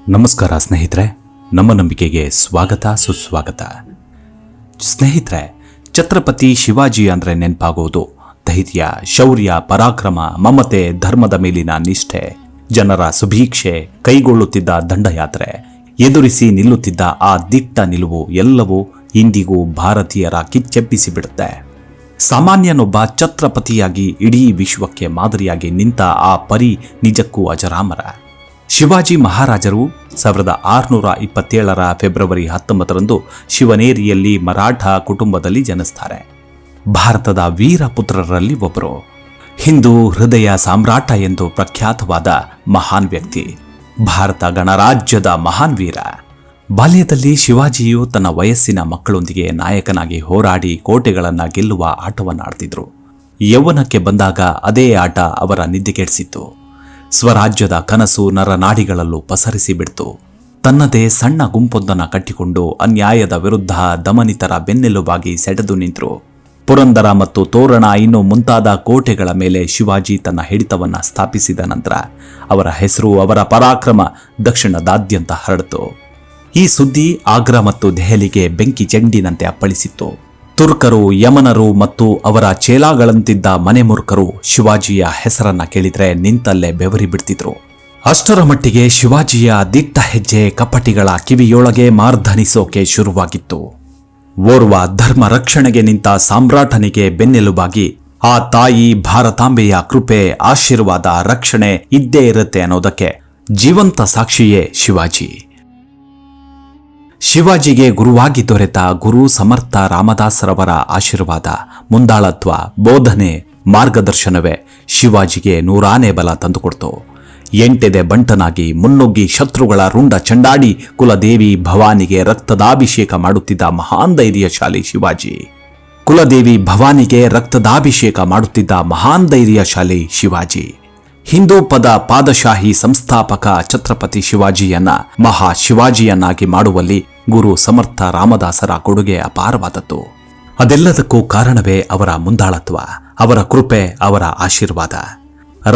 ನಮಸ್ಕಾರ ಸ್ನೇಹಿತರೆ, ನಮ್ಮ ನಂಬಿಕೆಗೆ ಸ್ವಾಗತ ಸುಸ್ವಾಗತ. ಸ್ನೇಹಿತರೆ, ಛತ್ರಪತಿ ಶಿವಾಜಿ ಅಂದ್ರೆ ನೆನಪಾಗೋದು ಧೈರ್ಯ, ಶೌರ್ಯ, ಪರಾಕ್ರಮ, ಮಮತೆ, ಧರ್ಮದ ಮೇಲಿನ ನಿಷ್ಠೆ, ಜನರ ಸುಭೀಕ್ಷೆ, ಕೈಗೊಳ್ಳುತ್ತಿದ್ದ ದಂಡಯಾತ್ರೆ, ಎದುರಿಸಿ ನಿಲ್ಲುತ್ತಿದ್ದ ಆ ದಿಟ್ಟ ನಿಲುವು ಎಲ್ಲವೂ ಇಂದಿಗೂ ಭಾರತೀಯರ ಕಿಚ್ಚೆಬ್ಬಿಸಿಬಿಡುತ್ತೆ. ಸಾಮಾನ್ಯನೊಬ್ಬ ಛತ್ರಪತಿಯಾಗಿ ಇಡೀ ವಿಶ್ವಕ್ಕೆ ಮಾದರಿಯಾಗಿ ನಿಂತ ಆ ಪರಿ ನಿಜಕ್ಕೂ ಅಜರಾಮರ. ಶಿವಾಜಿ ಮಹಾರಾಜರು 1627 ಫೆಬ್ರವರಿ 19 ಶಿವನೇರಿಯಲ್ಲಿ ಮರಾಠ ಕುಟುಂಬದಲ್ಲಿ ಜನಿಸ್ತಾರೆ. ಭಾರತದ ವೀರ ಪುತ್ರರಲ್ಲಿ ಒಬ್ಬರು. ಹಿಂದೂ ಹೃದಯ ಸಾಮ್ರಾಟ ಎಂದು ಪ್ರಖ್ಯಾತವಾದ ಮಹಾನ್ ವ್ಯಕ್ತಿ, ಭಾರತ ಗಣರಾಜ್ಯದ ಮಹಾನ್ ವೀರ. ಬಾಲ್ಯದಲ್ಲಿ ಶಿವಾಜಿಯು ತನ್ನ ವಯಸ್ಸಿನ ಮಕ್ಕಳೊಂದಿಗೆ ನಾಯಕನಾಗಿ ಹೋರಾಡಿ ಕೋಟೆಗಳನ್ನು ಗೆಲ್ಲುವ ಆಟವನ್ನಾಡ್ತಿದ್ರು. ಯೌವನಕ್ಕೆ ಬಂದಾಗ ಅದೇ ಆಟ ಅವರ ನಿದ್ದೆಗೆಡಿಸಿತ್ತು. ಸ್ವರಾಜ್ಯದ ಕನಸು ನರನಾಡಿಗಳಲ್ಲೂ ಪಸರಿಸಿ ಬಿಡ್ತು. ತನ್ನದೇ ಸಣ್ಣ ಗುಂಪೊಂದನ್ನು ಕಟ್ಟಿಕೊಂಡು ಅನ್ಯಾಯದ ವಿರುದ್ಧ ದಮನಿತರ ಬೆನ್ನೆಲುಬಾಗಿ ಸೆಟೆದು ನಿಂತರು. ಪುರಂದರ ಮತ್ತು ತೋರಣ ಇನ್ನೂ ಮುಂತಾದ ಕೋಟೆಗಳ ಮೇಲೆ ಶಿವಾಜಿ ತನ್ನ ಹಿಡಿತವನ್ನು ಸ್ಥಾಪಿಸಿದ ನಂತರ ಅವರ ಹೆಸರು, ಅವರ ಪರಾಕ್ರಮ ದಕ್ಷಿಣದಾದ್ಯಂತ ಹರಡಿತು. ಈ ಸುದ್ದಿ ಆಗ್ರಾ ಮತ್ತು ದೆಹಲಿಗೆ ಬೆಂಕಿ ಚೆಂಡಿನಂತೆ ಅಪ್ಪಳಿಸಿತ್ತು. ತುರ್ಕರು, ಯಮನರು ಮತ್ತು ಅವರ ಚೇಲಾಗಳಂತಿದ್ದ ಮನೆಮೂರ್ಖರು ಶಿವಾಜಿಯ ಹೆಸರನ್ನ ಕೇಳಿದ್ರೆ ನಿಂತಲ್ಲೇ ಬೆವರಿ ಬಿಡ್ತಿದ್ರು. ಅಷ್ಟರ ಮಟ್ಟಿಗೆ ಶಿವಾಜಿಯ ದಿಟ್ಟ ಹೆಜ್ಜೆ ಕಪಟಿಗಳ ಕಿವಿಯೊಳಗೆ ಮಾರ್ಧನಿಸೋಕೆ ಶುರುವಾಗಿತ್ತು. ಓರ್ವ ಧರ್ಮ ರಕ್ಷಣೆಗೆ ನಿಂತ ಸಾಮ್ರಾಟನಿಗೆ ಬೆನ್ನೆಲುಬಾಗಿ ಆ ತಾಯಿ ಭಾರತಾಂಬೆಯ ಕೃಪೆ, ಆಶೀರ್ವಾದ, ರಕ್ಷಣೆ ಇದ್ದೇ ಇರುತ್ತೆ ಅನ್ನೋದಕ್ಕೆ ಜೀವಂತ ಸಾಕ್ಷಿಯೇ ಶಿವಾಜಿ. ಶಿವಾಜಿಗೆ ಗುರುವಾಗಿ ದೊರೆತ ಗುರು ಸಮರ್ಥ ರಾಮದಾಸರವರ ಆಶೀರ್ವಾದ, ಮುಂದಾಳತ್ವ, ಬೋಧನೆ, ಮಾರ್ಗದರ್ಶನವೇ ಶಿವಾಜಿಗೆ ನೂರಾನೇ ಬಲ ತಂದುಕೊಡ್ತು. ಎಂಟೆದೆ ಬಂಟನಾಗಿ ಮುನ್ನುಗ್ಗಿ ಶತ್ರುಗಳ ರುಂಡ ಚಂಡಾಡಿ ಕುಲದೇವಿ ಭವಾನಿಗೆ ರಕ್ತದಾಭಿಷೇಕ ಮಾಡುತ್ತಿದ್ದ ಮಹಾನ್ ಧೈರ್ಯಶಾಲಿ ಶಿವಾಜಿ. ಕುಲದೇವಿ ಭವಾನಿಗೆ ರಕ್ತದಾಭಿಷೇಕ ಮಾಡುತ್ತಿದ್ದ ಮಹಾನ್ ಧೈರ್ಯಶಾಲಿ ಶಿವಾಜಿ. ಹಿಂದೂ ಪದ ಪಾದಶಾಹಿ ಸಂಸ್ಥಾಪಕ ಛತ್ರಪತಿ ಶಿವಾಜಿಯನ್ನ ಮಹಾ ಶಿವಾಜಿಯನ್ನಾಗಿ ಮಾಡುವಲ್ಲಿ ಗುರು ಸಮರ್ಥ ರಾಮದಾಸರ ಕೊಡುಗೆ ಅಪಾರವಾದದ್ದು. ಅದೆಲ್ಲದಕ್ಕೂ ಕಾರಣವೇ ಅವರ ಮುಂದಾಳತ್ವ, ಅವರ ಕೃಪೆ, ಅವರ ಆಶೀರ್ವಾದ.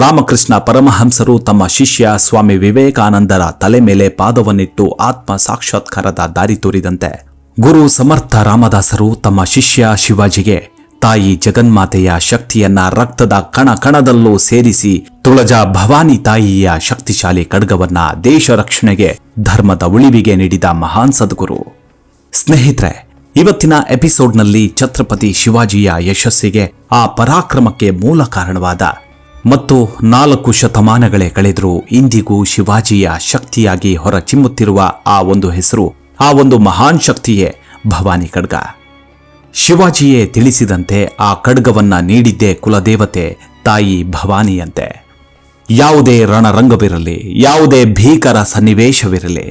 ರಾಮಕೃಷ್ಣ ಪರಮಹಂಸರು ತಮ್ಮ ಶಿಷ್ಯ ಸ್ವಾಮಿ ವಿವೇಕಾನಂದರ ತಲೆ ಮೇಲೆ ಪಾದವನ್ನಿಟ್ಟು ಆತ್ಮ ಸಾಕ್ಷಾತ್ಕಾರದ ದಾರಿ ತೋರಿದಂತೆ ಗುರು ಸಮರ್ಥ ರಾಮದಾಸರು ತಮ್ಮ ಶಿಷ್ಯ ಶಿವಾಜಿಗೆ ತಾಯಿ ಜಗನ್ಮಾತೆಯ ಶಕ್ತಿಯನ್ನ ರಕ್ತದ ಕಣ ಕಣದಲ್ಲೂ ಸೇರಿಸಿ ತುಳಜಾ ಭವಾನಿ ತಾಯಿಯ ಶಕ್ತಿಶಾಲಿ ಖಡ್ಗವನ್ನ ದೇಶ ರಕ್ಷಣೆಗೆ, ಧರ್ಮದ ಉಳಿವಿಗೆ ನೀಡಿದ ಮಹಾನ್ ಸದ್ಗುರು. ಸ್ನೇಹಿತರೆ, ಇವತ್ತಿನ ಎಪಿಸೋಡ್ನಲ್ಲಿ ಛತ್ರಪತಿ ಶಿವಾಜಿಯ ಯಶಸ್ಸಿಗೆ, ಆ ಪರಾಕ್ರಮಕ್ಕೆ ಮೂಲ ಕಾರಣವಾದ ಮತ್ತು 4 ಶತಮಾನಗಳೇ ಕಳೆದರೂ ಇಂದಿಗೂ ಶಿವಾಜಿಯ ಶಕ್ತಿಯಾಗಿ ಹೊರಚಿಮ್ಮುತ್ತಿರುವ ಆ ಒಂದು ಹೆಸರು, ಆ ಒಂದು ಮಹಾನ್ ಶಕ್ತಿಯೇ ಭವಾನಿ ಖಡ್ಗ. ಶಿವಾಜಿಯೇ ತಿಳಿಸಿದಂತೆ ಆ ಖಡ್ಗವನ್ನ ನೀಡಿದ್ದೇ ಕುಲದೇವತೆ ತಾಯಿ ಭವಾನಿಯಂತೆ. ಯಾವುದೇ ರಣರಂಗವಿರಲಿ, ಯಾವುದೇ ಭೀಕರ ಸನ್ನಿವೇಶವಿರಲಿ,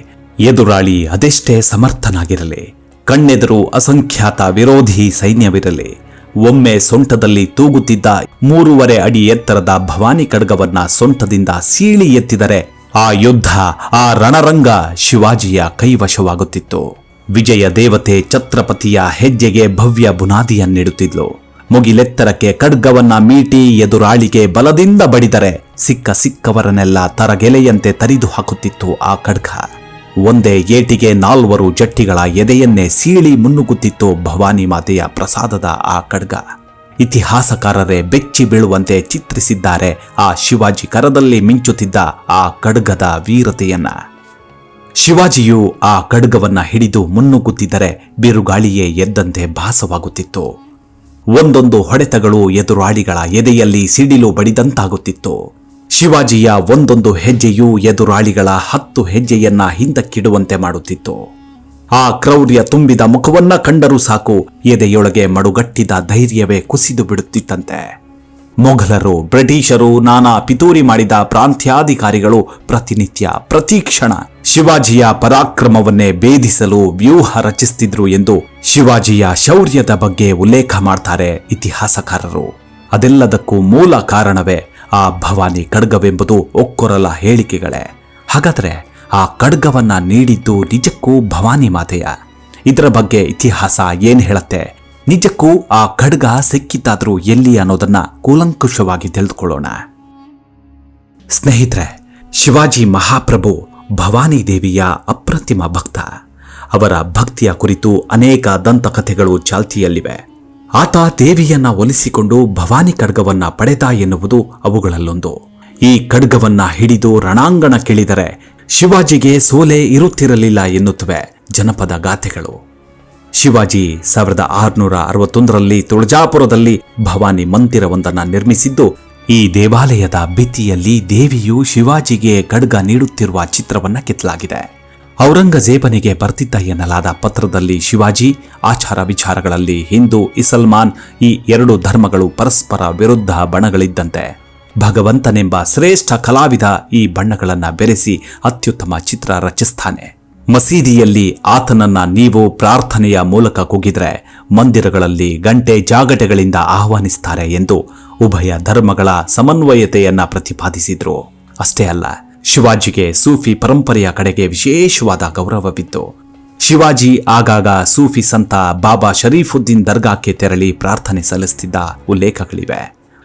ಎದುರಾಳಿ ಅದೆಷ್ಟೇ ಸಮರ್ಥನಾಗಿರಲಿ, ಕಣ್ಣೆದುರು ಅಸಂಖ್ಯಾತ ವಿರೋಧಿ ಸೈನ್ಯವಿರಲಿ, ಒಮ್ಮೆ ಸೊಂಟದಲ್ಲಿ ತೂಗುತ್ತಿದ್ದ 3.5 ಅಡಿ ಎತ್ತರದ ಭವಾನಿ ಖಡ್ಗವನ್ನ ಸೊಂಟದಿಂದ ಸೀಳಿ ಎತ್ತಿದರೆ ಆ ಯುದ್ಧ, ಆ ರಣರಂಗ ಶಿವಾಜಿಯ ಕೈವಶವಾಗುತ್ತಿತ್ತು. ವಿಜಯ ದೇವತೆ ಛತ್ರಪತಿಯ ಹೆಜ್ಜೆಗೆ ಭವ್ಯ ಬುನಾದಿಯನ್ನಿಡುತ್ತಿದ್ಲು. ಮುಗಿಲೆತ್ತರಕ್ಕೆ ಖಡ್ಗವನ್ನ ಮೀಟಿ ಎದುರಾಳಿಗೆ ಬಲದಿಂದ ಬಡಿದರೆ ಸಿಕ್ಕವರನ್ನೆಲ್ಲ ತರಗೆಲೆಯಂತೆ ತರಿದು ಹಾಕುತ್ತಿತ್ತು ಆ ಖಡ್ಗ. ಒಂದೇ ಏಟಿಗೆ 4 ಜಟ್ಟಿಗಳ ಎದೆಯನ್ನೇ ಸೀಳಿ ಮುನ್ನುಗ್ಗುತ್ತಿತ್ತು ಭವಾನಿ ಮಾತೆಯ ಪ್ರಸಾದದ ಆ ಖಡ್ಗ. ಇತಿಹಾಸಕಾರರೇ ಬೆಚ್ಚಿ ಬೀಳುವಂತೆ ಚಿತ್ರಿಸಿದ್ದಾರೆ ಆ ಶಿವಾಜಿ ಕರದಲ್ಲಿ ಮಿಂಚುತ್ತಿದ್ದ ಆ ಖಡ್ಗದ ವೀರತೆಯನ್ನ. ಶಿವಾಜಿಯು ಆ ಖಡ್ಗವನ್ನ ಹಿಡಿದು ಮುನ್ನುಗ್ಗುತ್ತಿದ್ದರೆ ಬಿರುಗಾಳಿಯೇ ಎದ್ದಂತೆ ಭಾಸವಾಗುತ್ತಿತ್ತು. ಒಂದೊಂದು ಹೊಡೆತಗಳು ಎದುರಾಳಿಗಳ ಎದೆಯಲ್ಲಿ ಸಿಡಿಲು ಬಡಿದಂತಾಗುತ್ತಿತ್ತು. ಶಿವಾಜಿಯ ಒಂದೊಂದು ಹೆಜ್ಜೆಯೂ ಎದುರಾಳಿಗಳ 10 ಹೆಜ್ಜೆಯನ್ನ ಹಿಂದಕ್ಕಿಡುವಂತೆ ಮಾಡುತ್ತಿತ್ತು. ಆ ಕ್ರೌರ್ಯ ತುಂಬಿದ ಮುಖವನ್ನ ಕಂಡರೂ ಸಾಕು, ಎದೆಯೊಳಗೆ ಮಡುಗಟ್ಟಿದ ಧೈರ್ಯವೇ ಕುಸಿದು ಬಿಡುತ್ತಿತ್ತಂತೆ. ಮೊಘಲರು, ಬ್ರಿಟಿಷರು, ನಾನಾ ಪಿತೂರಿ ಮಾಡಿದ ಪ್ರಾಂತ್ಯಾಧಿಕಾರಿಗಳು ಪ್ರತಿನಿತ್ಯ, ಪ್ರತಿಕ್ಷಣ ಶಿವಾಜಿಯ ಪರಾಕ್ರಮವನ್ನೇ ಭೇದಿಸಲು ವ್ಯೂಹ ರಚಿಸುತ್ತಿದ್ರು ಎಂದು ಶಿವಾಜಿಯ ಶೌರ್ಯದ ಬಗ್ಗೆ ಉಲ್ಲೇಖ ಮಾಡ್ತಾರೆ ಇತಿಹಾಸಕಾರರು. ಅದೆಲ್ಲದಕ್ಕೂ ಮೂಲ ಕಾರಣವೇ ಆ ಭವಾನಿ ಖಡ್ಗವೆಂಬುದು ಒಕ್ಕೊರಲ ಹೇಳಿಕೆಗಳೇ. ಹಾಗಾದ್ರೆ ಆ ಖಡ್ಗವನ್ನ ನೀಡಿದ್ದು ನಿಜಕ್ಕೂ ಭವಾನಿ ಮಾತೆಯ? ಇದರ ಬಗ್ಗೆ ಇತಿಹಾಸ ಏನ್ ಹೇಳುತ್ತೆ? ನಿಜಕ್ಕೂ ಆ ಖಡ್ಗ ಸಿಕ್ಕಿತಾದ್ರೂ ಎಲ್ಲಿ ಅನ್ನೋದನ್ನ ಕೂಲಂಕುಷವಾಗಿ ತಿಳಿದುಕೊಳ್ಳೋಣ. ಸ್ನೇಹಿತರೆ, ಶಿವಾಜಿ ಮಹಾಪ್ರಭು ಭವಾನಿ ದೇವಿಯ ಅಪ್ರತಿಮ ಭಕ್ತ. ಅವರ ಭಕ್ತಿಯ ಕುರಿತು ಅನೇಕ ದಂತಕಥೆಗಳು ಚಾಲ್ತಿಯಲ್ಲಿವೆ. ಆತ ದೇವಿಯನ್ನ ಒಲಿಸಿಕೊಂಡು ಭವಾನಿ ಖಡ್ಗವನ್ನ ಪಡೆದ ಎನ್ನುವುದು ಅವುಗಳಲ್ಲೊಂದು. ಈ ಖಡ್ಗವನ್ನ ಹಿಡಿದು ರಣಾಂಗಣಕ್ಕಿಳಿದರೆ ಶಿವಾಜಿಗೆ ಸೋಲೆ ಇರುತ್ತಿರಲಿಲ್ಲ ಎನ್ನುತ್ತವೆ ಜನಪದ ಗಾಥೆಗಳು. ಶಿವಾಜಿ 1661ರಲ್ಲಿ ತುಳಜಾಪುರದಲ್ಲಿ ಭವಾನಿ ಮಂದಿರವೊಂದನ್ನು ನಿರ್ಮಿಸಿದ್ದು, ಈ ದೇವಾಲಯದ ಭಿತ್ತಿಯಲ್ಲಿ ದೇವಿಯು ಶಿವಾಜಿಗೆ ಖಡ್ಗ ನೀಡುತ್ತಿರುವ ಚಿತ್ರವನ್ನ ಕೆತ್ತಲಾಗಿದೆ. ಔರಂಗಜೇಬನಿಗೆ ಬರ್ತಿದ್ದ ಎನ್ನಲಾದ ಪತ್ರದಲ್ಲಿ ಶಿವಾಜಿ ಆಚಾರ ವಿಚಾರಗಳಲ್ಲಿ ಹಿಂದೂ ಇಸಲ್ಮಾನ್ ಈ ಎರಡು ಧರ್ಮಗಳು ಪರಸ್ಪರ ವಿರುದ್ಧ ಬಣಗಳಿದ್ದಂತೆ, ಭಗವಂತನೆಂಬ ಶ್ರೇಷ್ಠ ಕಲಾವಿದ ಈ ಬಣ್ಣಗಳನ್ನ ಬೆರೆಸಿ ಅತ್ಯುತ್ತಮ ಚಿತ್ರ ರಚಿಸ್ತಾನೆ. ಮಸೀದಿಯಲ್ಲಿ ಆತನನ್ನ ನೀವು ಪ್ರಾರ್ಥನೆಯ ಮೂಲಕ ಕೂಗಿದ್ರೆ ಮಂದಿರಗಳಲ್ಲಿ ಗಂಟೆ ಜಾಗಟೆಗಳಿಂದ ಆಹ್ವಾನಿಸ್ತಾರೆ ಎಂದು ಉಭಯ ಧರ್ಮಗಳ ಸಮನ್ವಯತೆಯನ್ನ ಪ್ರತಿಪಾದಿಸಿದ್ರು. ಅಷ್ಟೇ ಅಲ್ಲ, ಶಿವಾಜಿಗೆ ಸೂಫಿ ಪರಂಪರೆಯ ಕಡೆಗೆ ವಿಶೇಷವಾದ ಗೌರವವಿತ್ತು. ಶಿವಾಜಿ ಆಗಾಗ ಸೂಫಿ ಸಂತ ಬಾಬಾ ಶರೀಫುದ್ದೀನ್ ದರ್ಗಾಕ್ಕೆ ತೆರಳಿ ಪ್ರಾರ್ಥನೆ ಸಲ್ಲಿಸುತ್ತಿದ್ದ ಉಲ್ಲೇಖಗಳಿವೆ.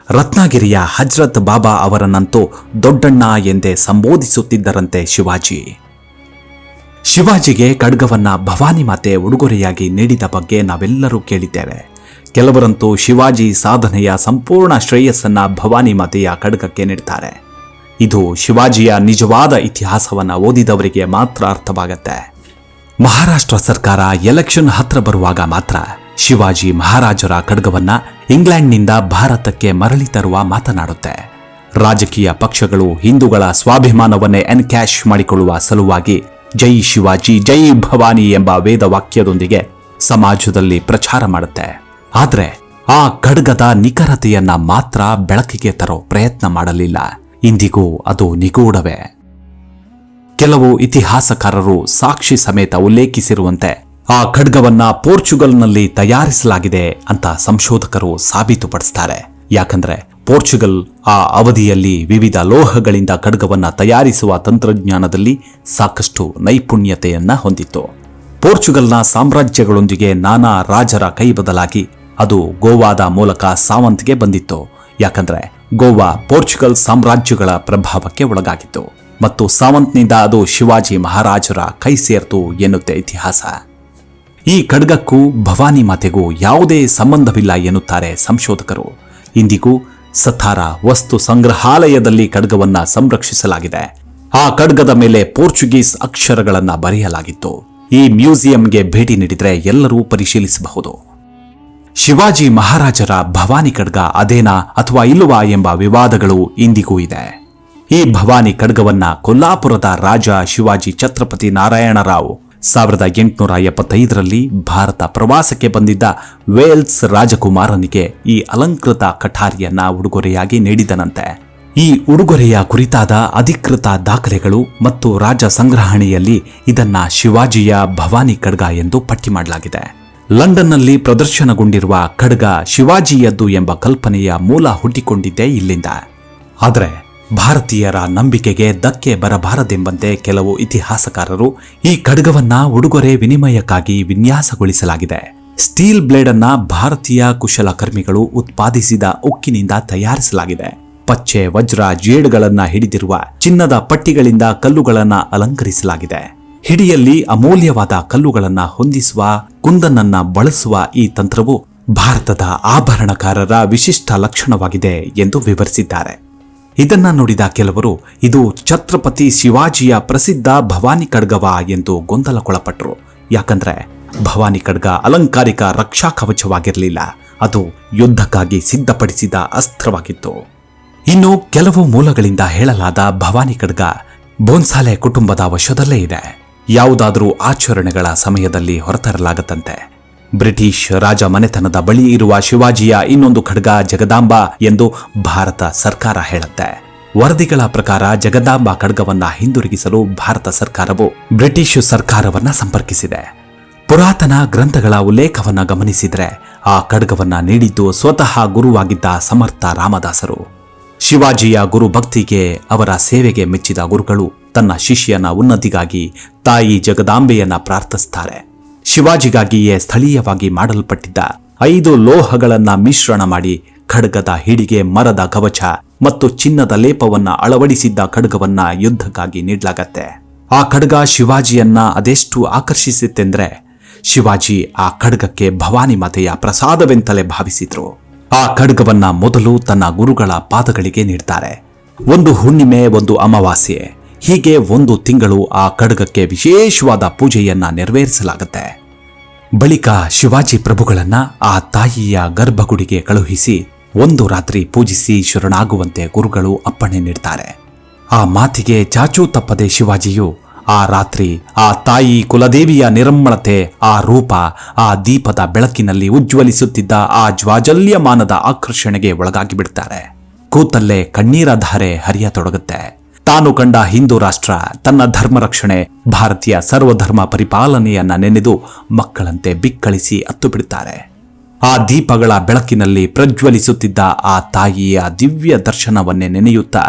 ರತ್ನಗಿರಿಯ ಹಜ್ರತ್ ಬಾಬಾ ಅವರನ್ನಂತೂ ದೊಡ್ಡಣ್ಣ ಎಂದೇ ಸಂಬೋಧಿಸುತ್ತಿದ್ದರಂತೆ ಶಿವಾಜಿ. ಶಿವಾಜಿಗೆ ಖಡ್ಗವನ್ನ ಭವಾನಿ ಮಾತೆ ಉಡುಗೊರೆಯಾಗಿ ನೀಡಿದ ಬಗ್ಗೆ ನಾವೆಲ್ಲರೂ ಕೇಳಿದ್ದೇವೆ. ಕೆಲವರಂತೂ ಶಿವಾಜಿ ಸಾಧನೆಯ ಸಂಪೂರ್ಣ ಶ್ರೇಯಸ್ಸನ್ನ ಭವಾನಿ ಮಾತೆಯ ಖಡ್ಗಕ್ಕೆ ನೀಡ್ತಾರೆ. ಇದು ಶಿವಾಜಿಯ ನಿಜವಾದ ಇತಿಹಾಸವನ್ನ ಓದಿದವರಿಗೆ ಮಾತ್ರ ಅರ್ಥವಾಗತ್ತೆ. ಮಹಾರಾಷ್ಟ್ರ ಸರ್ಕಾರ ಎಲೆಕ್ಷನ್ ಹತ್ರ ಬರುವಾಗ ಮಾತ್ರ ಶಿವಾಜಿ ಮಹಾರಾಜರ ಖಡ್ಗವನ್ನ ಇಂಗ್ಲೆಂಡ್ನಿಂದ ಭಾರತಕ್ಕೆ ಮರಳಿ ತರುವ ಮಾತನಾಡುತ್ತೆ. ರಾಜಕೀಯ ಪಕ್ಷಗಳು ಹಿಂದೂಗಳ ಸ್ವಾಭಿಮಾನವನ್ನೇ ಎನ್ಕ್ಯಾಶ್ ಮಾಡಿಕೊಳ್ಳುವ ಸಲುವಾಗಿ ಜೈ ಶಿವಾಜಿ ಜೈ ಭವಾನಿ ಎಂಬ ವೇದ ವಾಕ್ಯದೊಂದಿಗೆ ಸಮಾಜದಲ್ಲಿ ಪ್ರಚಾರ ಮಾಡುತ್ತೆ. ಆದ್ರೆ ಆ ಖಡ್ಗದ ನಿಖರತೆಯನ್ನ ಮಾತ್ರ ಬೆಳಕಿಗೆ ತರೋ ಪ್ರಯತ್ನ ಮಾಡಲಿಲ್ಲ. ಇಂದಿಗೂ ಅದು ನಿಗೂಢವೇ. ಕೆಲವು ಇತಿಹಾಸಕಾರರು ಸಾಕ್ಷಿ ಸಮೇತ ಉಲ್ಲೇಖಿಸಿರುವಂತೆ ಆ ಖಡ್ಗವನ್ನ ಪೋರ್ಚುಗಲ್ನಲ್ಲಿ ತಯಾರಿಸಲಾಗಿದೆ ಅಂತ ಸಂಶೋಧಕರು ಸಾಬೀತುಪಡಿಸ್ತಾರೆ. ಯಾಕಂದ್ರೆ ಪೋರ್ಚುಗಲ್ ಆ ಅವಧಿಯಲ್ಲಿ ವಿವಿಧ ಲೋಹಗಳಿಂದ ಖಡ್ಗವನ್ನ ತಯಾರಿಸುವ ತಂತ್ರಜ್ಞಾನದಲ್ಲಿ ಸಾಕಷ್ಟು ನೈಪುಣ್ಯತೆಯನ್ನ ಹೊಂದಿತ್ತು. ಪೋರ್ಚುಗಲ್ನ ಸಾಮ್ರಾಜ್ಯಗಳೊಂದಿಗೆ ನಾನಾ ರಾಜರ ಕೈ ಬದಲಾಗಿ ಅದು ಗೋವಾದ ಮೂಲಕ ಸಾವಂತ್ಗೆ ಬಂದಿತ್ತು. ಯಾಕಂದ್ರೆ ಗೋವಾ ಪೋರ್ಚುಗಲ್ ಸಾಮ್ರಾಜ್ಯಗಳ ಪ್ರಭಾವಕ್ಕೆ ಒಳಗಾಗಿತ್ತು ಮತ್ತು ಸಾವಂತ್ನಿಂದ ಅದು ಶಿವಾಜಿ ಮಹಾರಾಜರ ಕೈ ಸೇರ್ತು ಎನ್ನುತ್ತೆ ಇತಿಹಾಸ. ಈ ಖಡ್ಗಕ್ಕೂ ಭವಾನಿ ಮಾತೆಗೂ ಯಾವುದೇ ಸಂಬಂಧವಿಲ್ಲ ಎನ್ನುತ್ತಾರೆ ಸಂಶೋಧಕರು. ಇಂದಿಗೂ ಸತಾರಾ ವಸ್ತು ಸಂಗ್ರಹಾಲಯದಲ್ಲಿ ಖಡ್ಗವನ್ನ ಸಂರಕ್ಷಿಸಲಾಗಿದೆ. ಆ ಖಡ್ಗದ ಮೇಲೆ ಪೋರ್ಚುಗೀಸ್ ಅಕ್ಷರಗಳನ್ನ ಬರೆಯಲಾಗಿತ್ತು. ಈ ಮ್ಯೂಸಿಯಂಗೆ ಭೇಟಿ ನೀಡಿದ್ರೆ ಎಲ್ಲರೂ ಪರಿಶೀಲಿಸಬಹುದು. ಶಿವಾಜಿ ಮಹಾರಾಜರ ಭವಾನಿ ಖಡ್ಗ ಅದೇನಾ ಅಥವಾ ಇಲ್ಲವಾ ಎಂಬ ವಿವಾದಗಳು ಇಂದಿಗೂ ಇದೆ. ಈ ಭವಾನಿ ಖಡ್ಗವನ್ನ ಕೊಲ್ಲಾಪುರದ ರಾಜ ಶಿವಾಜಿ ಛತ್ರಪತಿ ನಾರಾಯಣರಾವ್ 1875ರಲ್ಲಿ ಭಾರತ ಪ್ರವಾಸಕ್ಕೆ ಬಂದಿದ್ದ ವೇಲ್ಸ್ ರಾಜಕುಮಾರನಿಗೆ ಈ ಅಲಂಕೃತ ಕಠಾರಿಯನ್ನ ಉಡುಗೊರೆಯಾಗಿ ನೀಡಿದನಂತೆ. ಈ ಉಡುಗೊರೆಯ ಕುರಿತಾದ ಅಧಿಕೃತ ದಾಖಲೆಗಳು ಮತ್ತು ರಾಜ ಸಂಗ್ರಹಣೆಯಲ್ಲಿ ಇದನ್ನ ಶಿವಾಜಿಯ ಭವಾನಿ ಖಡ್ಗ ಎಂದು ಪಟ್ಟಿ ಮಾಡಲಾಗಿದೆ. ಲಂಡನ್ನಲ್ಲಿ ಪ್ರದರ್ಶನಗೊಂಡಿರುವ ಖಡ್ಗ ಶಿವಾಜಿಯದ್ದು ಎಂಬ ಕಲ್ಪನೆಯ ಮೂಲ ಹುಟ್ಟಿಕೊಂಡಿದ್ದೇ ಇಲ್ಲಿಂದ. ಆದರೆ ಭಾರತೀಯರ ನಂಬಿಕೆಗೆ ಧಕ್ಕೆ ಬರಬಾರದೆಂಬಂತೆ ಕೆಲವು ಇತಿಹಾಸಕಾರರು ಈ ಖಡ್ಗವನ್ನ ಉಡುಗೊರೆ ವಿನಿಮಯಕ್ಕಾಗಿ ವಿನ್ಯಾಸಗೊಳಿಸಲಾಗಿದೆ. ಸ್ಟೀಲ್ ಬ್ಲೇಡ್ ಅನ್ನ ಭಾರತೀಯ ಕುಶಲಕರ್ಮಿಗಳು ಉತ್ಪಾದಿಸಿದ ಉಕ್ಕಿನಿಂದ ತಯಾರಿಸಲಾಗಿದೆ. ಪಚ್ಚೆ ವಜ್ರ ಜೇಡುಗಳನ್ನ ಹಿಡಿದಿರುವ ಚಿನ್ನದ ಪಟ್ಟಿಗಳಿಂದ ಕಲ್ಲುಗಳನ್ನ ಅಲಂಕರಿಸಲಾಗಿದೆ. ಹಿಡಿಯಲ್ಲಿ ಅಮೂಲ್ಯವಾದ ಕಲ್ಲುಗಳನ್ನ ಹೊಂದಿಸುವ ಕುಂದನನ್ನ ಬಳಸುವ ಈ ತಂತ್ರವು ಭಾರತದ ಆಭರಣಕಾರರ ವಿಶಿಷ್ಟ ಲಕ್ಷಣವಾಗಿದೆ ಎಂದು ವಿವರಿಸಿದ್ದಾರೆ. ಇದನ್ನ ನೋಡಿದ ಕೆಲವರು ಇದು ಛತ್ರಪತಿ ಶಿವಾಜಿಯ ಪ್ರಸಿದ್ಧ ಭವಾನಿ ಖಡ್ಗವ ಎಂದು ಗೊಂದಲಕ್ಕೊಳಪಟ್ಟರು. ಯಾಕಂದ್ರೆ ಭವಾನಿ ಖಡ್ಗ ಅಲಂಕಾರಿಕ ರಕ್ಷಾ ಕವಚವಾಗಿರಲಿಲ್ಲ, ಅದು ಯುದ್ಧಕ್ಕಾಗಿ ಸಿದ್ಧಪಡಿಸಿದ ಅಸ್ತ್ರವಾಗಿತ್ತು. ಇನ್ನು ಕೆಲವು ಮೂಲಗಳಿಂದ ಹೇಳಲಾದ ಭವಾನಿ ಖಡ್ಗ ಬೋನ್ಸಾಲೆ ಕುಟುಂಬದ ವಶದಲ್ಲೇ ಇದೆ. ಯಾವುದಾದರೂ ಆಚರಣೆಗಳ ಸಮಯದಲ್ಲಿ ಹೊರತರಲಾಗತ್ತಂತೆ. ಬ್ರಿಟಿಷ್ ರಾಜ ಮನೆತನದ ಬಳಿ ಇರುವ ಶಿವಾಜಿಯ ಇನ್ನೊಂದು ಖಡ್ಗ ಜಗದಾಂಬ ಎಂದು ಭಾರತ ಸರ್ಕಾರ ಹೇಳುತ್ತೆ. ವರದಿಗಳ ಪ್ರಕಾರ ಜಗದಾಂಬ ಖಡ್ಗವನ್ನ ಹಿಂದಿರುಗಿಸಲು ಭಾರತ ಸರ್ಕಾರವು ಬ್ರಿಟಿಷ್ ಸರ್ಕಾರವನ್ನ ಸಂಪರ್ಕಿಸಿದೆ. ಪುರಾತನ ಗ್ರಂಥಗಳ ಉಲ್ಲೇಖವನ್ನ ಗಮನಿಸಿದ್ರೆ ಆ ಖಡ್ಗವನ್ನ ನೀಡಿದ್ದು ಸ್ವತಃ ಗುರುವಾಗಿದ್ದ ಸಮರ್ಥ ರಾಮದಾಸರು. ಶಿವಾಜಿಯ ಗುರು ಭಕ್ತಿಗೆ ಅವರ ಸೇವೆಗೆ ಮೆಚ್ಚಿದ ಗುರುಗಳು ತನ್ನ ಶಿಷ್ಯನ ಉನ್ನತಿಗಾಗಿ ತಾಯಿ ಜಗದಾಂಬೆಯನ್ನ ಪ್ರಾರ್ಥಿಸುತ್ತಾರೆ. ಶಿವಾಜಿಗಾಗಿಯೇ ಸ್ಥಳೀಯವಾಗಿ ಮಾಡಲ್ಪಟ್ಟಿದ್ದ 5 ಲೋಹಗಳನ್ನ ಮಿಶ್ರಣ ಮಾಡಿ ಖಡ್ಗದ ಹಿಡಿಗೆ ಮರದ ಕವಚ ಮತ್ತು ಚಿನ್ನದ ಲೇಪವನ್ನ ಅಳವಡಿಸಿದ್ದ ಖಡ್ಗವನ್ನ ಯುದ್ಧಕ್ಕಾಗಿ ನೀಡಲಾಗತ್ತೆ. ಆ ಖಡ್ಗ ಶಿವಾಜಿಯನ್ನ ಅದೆಷ್ಟು ಆಕರ್ಷಿಸಿತೆಂದ್ರೆ ಶಿವಾಜಿ ಆ ಖಡ್ಗಕ್ಕೆ ಭವಾನಿ ಮಾತೆಯ ಪ್ರಸಾದವೆಂತಲೇ ಭಾವಿಸಿದ್ರು. ಆ ಖಡ್ಗವನ್ನ ಮೊದಲು ತನ್ನ ಗುರುಗಳ ಪಾದಗಳಿಗೆ ನೀಡ್ತಾರೆ. ಒಂದು ಹುಣ್ಣಿಮೆ, ಒಂದು ಅಮಾವಾಸ್ಯೆ, ಹೀಗೆ 1 ತಿಂಗಳು ಆ ಖಡ್ಗಕ್ಕೆ ವಿಶೇಷವಾದ ಪೂಜೆಯನ್ನ ನೆರವೇರಿಸಲಾಗುತ್ತೆ. ಬಳಿಕ ಶಿವಾಜಿ ಪ್ರಭುಗಳನ್ನ ಆ ತಾಯಿಯ ಗರ್ಭಗುಡಿಗೆ ಕಳುಹಿಸಿ 1 ರಾತ್ರಿ ಪೂಜಿಸಿ ಶರಣಾಗುವಂತೆ ಗುರುಗಳು ಅಪ್ಪಣೆ ನೀಡ್ತಾರೆ. ಆ ಮಾತಿಗೆ ಚಾಚೂ ತಪ್ಪದೆ ಶಿವಾಜಿಯು ಆ ರಾತ್ರಿ ಆ ತಾಯಿ ಕುಲದೇವಿಯ ನಿರ್ಮಲತೆ, ಆ ರೂಪ, ಆ ದೀಪದ ಬೆಳಕಿನಲ್ಲಿ ಉಜ್ವಲಿಸುತ್ತಿದ್ದ ಆ ಜ್ವಾಜಲ್ಯಮಾನದ ಆಕರ್ಷಣೆಗೆ ಒಳಗಾಗಿ ಬಿಡ್ತಾರೆ. ಕೂತಲ್ಲೇ ಕಣ್ಣೀರ ಧಾರೆ ಹರಿಯತೊಡಗುತ್ತೆ. ತಾನು ಕಂಡ ಹಿಂದೂ ರಾಷ್ಟ್ರ, ತನ್ನ ಧರ್ಮ ರಕ್ಷಣೆ, ಭಾರತೀಯ ಸರ್ವಧರ್ಮ ಪರಿಪಾಲನೆಯನ್ನ ನೆನೆದು ಮಕ್ಕಳಂತೆ ಬಿಕ್ಕಳಿಸಿ ಅತ್ತು ಬಿಡುತ್ತಾರೆ. ಆ ದೀಪಗಳ ಬೆಳಕಿನಲ್ಲಿ ಪ್ರಜ್ವಲಿಸುತ್ತಿದ್ದ ಆ ತಾಯಿಯ ದಿವ್ಯ ದರ್ಶನವನ್ನೇ ನೆನೆಯುತ್ತಾ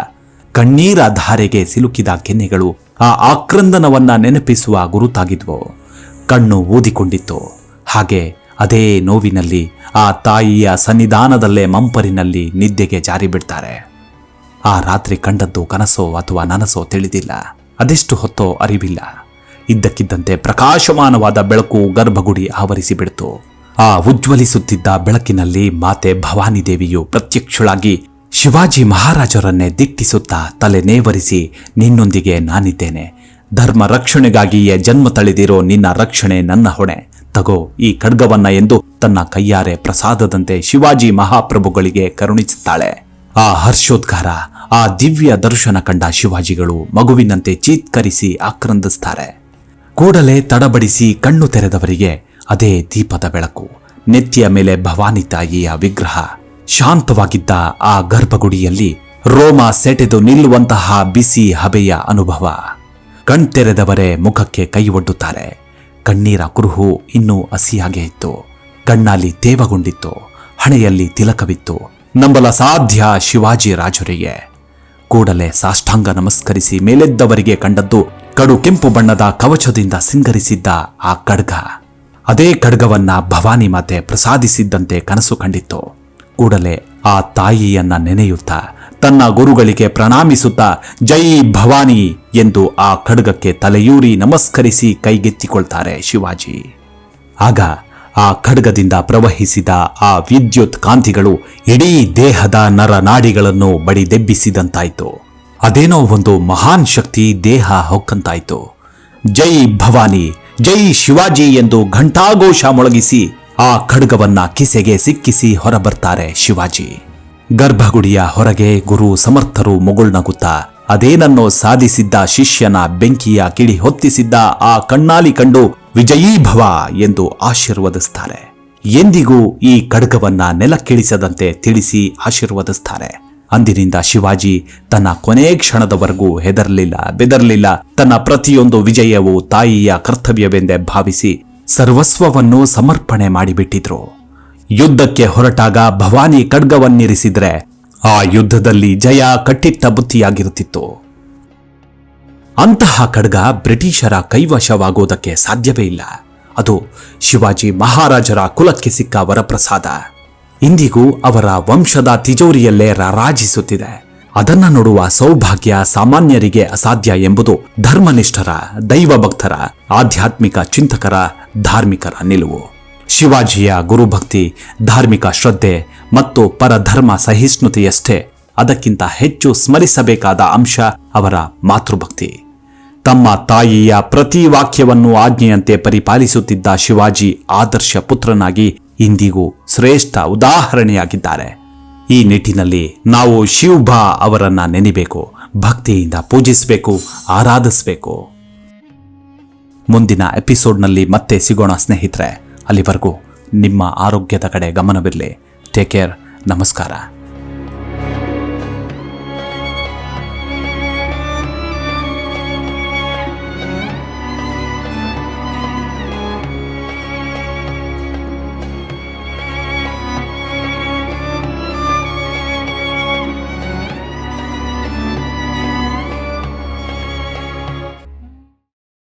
ಕಣ್ಣೀರ ಧಾರೆಗೆ ಸಿಲುಕಿದ ಕೆನ್ನೆಗಳು ಆ ಆಕ್ರಂದನವನ್ನ ನೆನಪಿಸುವ ಗುರುತಾಗಿದ್ವು. ಕಣ್ಣು ಊದಿಕೊಂಡಿತ್ತು. ಹಾಗೆ ಅದೇ ನೋವಿನಲ್ಲಿ ಆ ತಾಯಿಯ ಸನ್ನಿಧಾನದಲ್ಲೇ ಮಂಪರಿನಲ್ಲಿ ನಿದ್ದೆಗೆ ಜಾರಿ ಬಿಡ್ತಾರೆ. ಆ ರಾತ್ರಿ ಕಂಡದ್ದು ಕನಸೋ ಅಥವಾ ನನಸೋ ತಿಳಿದಿಲ್ಲ. ಅದೆಷ್ಟು ಹೊತ್ತೋ ಅರಿವಿಲ್ಲ. ಇದ್ದಕ್ಕಿದ್ದಂತೆ ಪ್ರಕಾಶಮಾನವಾದ ಬೆಳಕು ಗರ್ಭಗುಡಿ ಆವರಿಸಿಬಿಡ್ತು. ಆ ಉಜ್ವಲಿಸುತ್ತಿದ್ದ ಬೆಳಕಿನಲ್ಲಿ ಮಾತೆ ಭವಾನಿ ದೇವಿಯು ಪ್ರತ್ಯಕ್ಷಳಾಗಿ ಶಿವಾಜಿ ಮಹಾರಾಜರನ್ನೇ ದಿಟ್ಟಿಸುತ್ತಾ ತಲೆ ನೇವರಿಸಿ, ನಿನ್ನೊಂದಿಗೆ ನಾನಿದ್ದೇನೆ. ಧರ್ಮ ರಕ್ಷಣೆಗಾಗಿಯೇ ಜನ್ಮ ತಳೆದಿರೋ ನಿನ್ನ ರಕ್ಷಣೆ ನನ್ನ ಹೊಣೆ. ತಗೋ ಈ ಖಡ್ಗವನ್ನ ಎಂದು ತನ್ನ ಕೈಯಾರೆ ಪ್ರಸಾದದಂತೆ ಶಿವಾಜಿ ಮಹಾಪ್ರಭುಗಳಿಗೆ ಕರುಣಿಸುತ್ತಾಳೆ. ಆ ಹರ್ಷೋದ್ಗಾರ, ಆ ದಿವ್ಯ ದರ್ಶನ ಕಂಡ ಶಿವಾಜಿಗಳು ಮಗುವಿನಂತೆ ಚೀತ್ಕರಿಸಿ ಆಕ್ರಂದಿಸ್ತಾರೆ. ಕೂಡಲೇ ತಡಬಡಿಸಿ ಕಣ್ಣು ತೆರೆದವರಿಗೆ ಅದೇ ದೀಪದ ಬೆಳಕು, ನೆತ್ತಿಯ ಮೇಲೆ ಭವಾನಿ ತಾಯಿಯ ವಿಗ್ರಹ. ಶಾಂತವಾಗಿದ್ದ ಆ ಗರ್ಭಗುಡಿಯಲ್ಲಿ ರೋಮ ಸೆಟೆದು ನಿಲ್ಲುವಂತಹ ಬಿಸಿ ಹಬೆಯ ಅನುಭವ. ಕಣ್ತೆರೆದವರೇ ಮುಖಕ್ಕೆ ಕೈ ಒಡ್ಡುತ್ತಾರೆ. ಕಣ್ಣೀರ ಕುರುಹು ಇನ್ನೂ ಹಸಿಯಾಗೇ ಇತ್ತು. ಕಣ್ಣಲ್ಲಿ ತೇವಗೊಂಡಿತ್ತು. ಹಣೆಯಲ್ಲಿ ತಿಲಕವಿತ್ತು. ನಂಬಲ ಸಾಧ್ಯ ಶಿವಾಜಿ ರಾಜರಿಗೆ. ಕೂಡಲೇ ಸಾಷ್ಟಾಂಗ ನಮಸ್ಕರಿಸಿ ಮೇಲೆದ್ದವರಿಗೆ ಕಂಡದ್ದು ಕಡು ಕೆಂಪು ಬಣ್ಣದ ಕವಚದಿಂದ ಸಿಂಗರಿಸಿದ್ದ ಆ ಖಡ್ಗ. ಅದೇ ಖಡ್ಗವನ್ನ ಭವಾನಿ ಮಾತೆ ಪ್ರಸಾದಿಸಿದ್ದಂತೆ ಕನಸು ಕಂಡಿತ್ತು. ಕೂಡಲೇ ಆ ತಾಯಿಯನ್ನ ನೆನೆಯುತ್ತಾ ತನ್ನ ಗುರುಗಳಿಗೆ ಪ್ರಣಾಮಿಸುತ್ತಾ ಜೈ ಭವಾನಿ ಎಂದು ಆ ಖಡ್ಗಕ್ಕೆ ತಲೆಯೂರಿ ನಮಸ್ಕರಿಸಿ ಕೈಗೆತ್ತಿಕೊಳ್ತಾರೆ ಶಿವಾಜಿ. ಆಗ ಆ ಖಡ್ಗದಿಂದ ಪ್ರವಹಿಸಿದ ಆ ವಿದ್ಯುತ್ ಕಾಂತಿಗಳು ಇಡೀ ದೇಹದ ನರನಾಡಿಗಳನ್ನು ಬಡಿದೆಬ್ಬಿಸಿದಂತಾಯ್ತು. ಅದೇನೋ ಒಂದು ಮಹಾನ್ ಶಕ್ತಿ ದೇಹ ಹೊಕ್ಕಂತಾಯ್ತು. ಜೈ ಭವಾನಿ, ಜೈ ಶಿವಾಜಿ ಎಂದು ಘಂಟಾಘೋಷ ಮೊಳಗಿಸಿ ಆ ಖಡ್ಗವನ್ನ ಕಿಸೆಗೆ ಸಿಕ್ಕಿಸಿ ಹೊರಬರ್ತಾರೆ ಶಿವಾಜಿ. ಗರ್ಭಗುಡಿಯ ಹೊರಗೆ ಗುರು ಸಮರ್ಥರು ಮುಗುಳ್ನಗುತ್ತಾ ಅದೇನನ್ನೋ ಸಾಧಿಸಿದ್ದ ಶಿಷ್ಯನ ಬೆಂಕಿಯ ಕಿಡಿ ಹೊತ್ತಿಸಿದ್ದ ಆ ಕಣ್ಣಾಲಿ ಕಂಡು ವಿಜಯೀಭವ ಎಂದು ಆಶೀರ್ವದಿಸ್ತಾರೆ. ಎಂದಿಗೂ ಈ ಖಡ್ಗವನ್ನ ನೆಲಕ್ಕಿಳಿಸದಂತೆ ತಿಳಿಸಿ ಆಶೀರ್ವದಿಸ್ತಾರೆ. ಅಂದಿನಿಂದ ಶಿವಾಜಿ ತನ್ನ ಕೊನೆ ಕ್ಷಣದವರೆಗೂ ಹೆದರಲಿಲ್ಲ, ಬೆದರಲಿಲ್ಲ. ತನ್ನ ಪ್ರತಿಯೊಂದು ವಿಜಯವೂ ತಾಯಿಯ ಕರ್ತವ್ಯವೆಂದೇ ಭಾವಿಸಿ ಸರ್ವಸ್ವವನ್ನು ಸಮರ್ಪಣೆ ಮಾಡಿಬಿಟ್ಟಿದ್ರು. ಯುದ್ಧಕ್ಕೆ ಹೊರಟಾಗ ಭವಾನಿ ಖಡ್ಗವನ್ನಿರಿಸಿದ್ರೆ ಆ ಯುದ್ಧದಲ್ಲಿ ಜಯ ಕಟ್ಟಿಟ್ಟ ಬುತ್ತಿಯಾಗಿರುತ್ತಿತ್ತು. ಅಂತಹ ಖಡ್ಗ ಬ್ರಿಟಿಷರ ಕೈವಶವಾಗುವುದಕ್ಕೆ ಸಾಧ್ಯವೇ ಇಲ್ಲ. ಅದು ಶಿವಾಜಿ ಮಹಾರಾಜರ ಕುಲಕ್ಕೆ ಸಿಕ್ಕ ವರಪ್ರಸಾದ. ಇಂದಿಗೂ ಅವರ ವಂಶದ ತಿಜೋರಿಯಲ್ಲೇ ರಾರಾಜಿಸುತ್ತಿದೆ. ಅದನ್ನ ನೋಡುವ ಸೌಭಾಗ್ಯ ಸಾಮಾನ್ಯರಿಗೆ ಅಸಾಧ್ಯ ಎಂಬುದು ಧರ್ಮನಿಷ್ಠರ, ದೈವಭಕ್ತರ, ಆಧ್ಯಾತ್ಮಿಕ ಚಿಂತಕರ, ಧಾರ್ಮಿಕರ ನಿಲುವು. ಶಿವಾಜಿಯ ಗುರುಭಕ್ತಿ, ಧಾರ್ಮಿಕ ಶ್ರದ್ಧೆ ಮತ್ತು ಪರಧರ್ಮ ಸಹಿಷ್ಣುತೆಯಷ್ಟೇ ಅದಕ್ಕಿಂತ ಹೆಚ್ಚು ಸ್ಮರಿಸಬೇಕಾದ ಅಂಶ ಅವರ ಮಾತೃಭಕ್ತಿ. ತಮ್ಮ ತಾಯಿಯ ಪ್ರತಿ ವಾಕ್ಯವನ್ನು ಆಜ್ಞೆಯಂತೆ ಪರಿಪಾಲಿಸುತ್ತಿದ್ದ ಶಿವಾಜಿ ಆದರ್ಶ ಪುತ್ರನಾಗಿ ಇಂದಿಗೂ ಶ್ರೇಷ್ಠ ಉದಾಹರಣೆಯಾಗಿದ್ದಾರೆ. ಈ ನಿಟ್ಟಿನಲ್ಲಿ ನಾವು ಶಿವಬಾ ಅವರನ್ನ ನೆನೆಬೇಕು, ಭಕ್ತಿಯಿಂದ ಪೂಜಿಸಬೇಕು, ಆರಾಧಿಸಬೇಕು. ಮುಂದಿನ ಎಪಿಸೋಡ್ನಲ್ಲಿ ಮತ್ತೆ ಸಿಗೋಣ ಸ್ನೇಹಿತರೆ. ಅಲ್ಲಿವರೆಗೂ ನಿಮ್ಮ ಆರೋಗ್ಯದ ಕಡೆ ಗಮನವಿರಲಿ. Take care. ನಮಸ್ಕಾರ.